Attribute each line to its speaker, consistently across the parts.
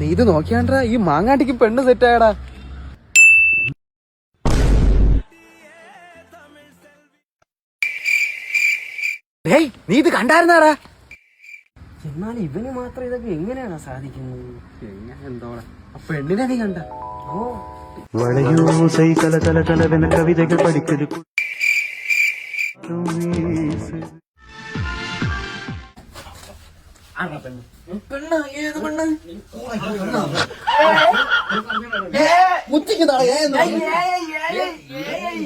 Speaker 1: നീ ഇത് നോക്കിയാണ്ടാ ഈ മാങ്ങാട്ടിക്ക് പെണ്ണ് സെറ്റായടാ. ഏയ് നീ ഇത് കണ്ടായിരുന്നാടാ?
Speaker 2: എന്നാൽ ഇവന് മാത്രം ഇതൊക്കെ എങ്ങനെയാണ് സാധിക്കുന്നത്?
Speaker 1: എന്തോടാ ആ പെണ്ണിനെ നീ കണ്ട?
Speaker 2: ഓ
Speaker 3: വളയോസൈ കല കല കലവെന്ന കവിതകൾ പഠിക്കല്
Speaker 2: പെണ്ണ് ഏത് പെണ്ണ്?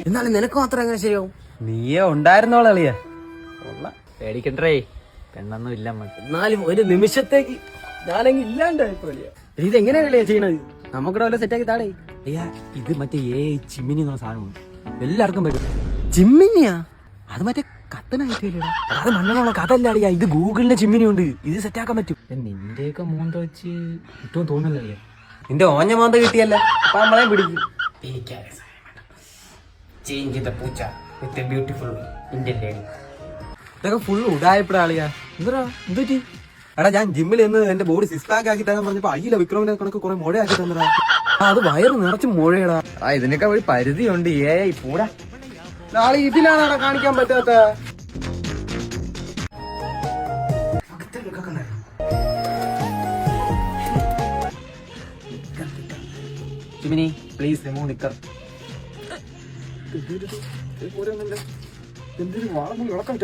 Speaker 2: എന്നാലും നിനക്ക് മാത്രം എങ്ങനെ ശരിയാവും?
Speaker 1: നീയേ ഉണ്ടായിരുന്നോളിയ. പേടിക്കണ്ടേ, പെണ്ണൊന്നും ഇല്ല.
Speaker 2: എന്നാലും ഒരു നിമിഷത്തേക്ക് ഞാനെങ്കിൽ ഇല്ലാണ്ടായിപ്പോലെ. ഇതെങ്ങനെയാണല്ലേ ചെയ്യണത്? നമുക്കിവിടെ വല്ല സെറ്റാക്കി താടേ.
Speaker 1: അയ്യാ ഇത് മറ്റേ ചിമ്മിനി എന്ന സാധനമുണ്ട്, എല്ലാവർക്കും പറ്റും.
Speaker 2: ചിമ്മിനിയാ?
Speaker 1: അത് മറ്റേ കത്തനായിട്ടില്ലടാ.
Speaker 2: അത് മണ്ണുള്ള കഥല്ലാടിയാ. ഇത് ഗൂഗിളിന്റെ ചിമ്മിനി ഉണ്ട്, ഇത് സെറ്റാക്കാൻ പറ്റും.
Speaker 1: നിന്റെയൊക്കെ മോന്ത വെച്ച് കിട്ടുമെന്ന് തോന്നുന്നില്ലേ?
Speaker 2: നിന്റെ ഓഞ്ഞ മോന്ത കിട്ടിയല്ല, അപ്പൊ നമ്മളെ പിടിക്കും.
Speaker 1: ഇതൊക്കെ ഫുൾ ഉടായപ്പെടാ ആളിയാ.
Speaker 2: എന്താ എന്തുപറ്റി?
Speaker 1: എടാ ഞാൻ ജിമ്മിൽ നിന്ന് എന്റെ ബോഡി സിക്സ് പാക്ക് ആക്കി തരാൻ പറഞ്ഞപ്പോ അയ്യില്ല വിക്രമിനെ കണക്ക് കുറെ മുഴ ആക്കി തന്നടാ.
Speaker 2: അത് വയറ് നിറച്ച് മുഴയടാ.
Speaker 1: ഇതിനൊക്കെ ഒരു പരിധിയുണ്ട്. പൂടാ നാളെ ഇതിലാണാ കാണിക്കാൻ പറ്റാത്ത. ജിമിനി പ്ലീസ് റിമൂവ് നിക്കർ. എന്തൊരു വാള ഇളക്കം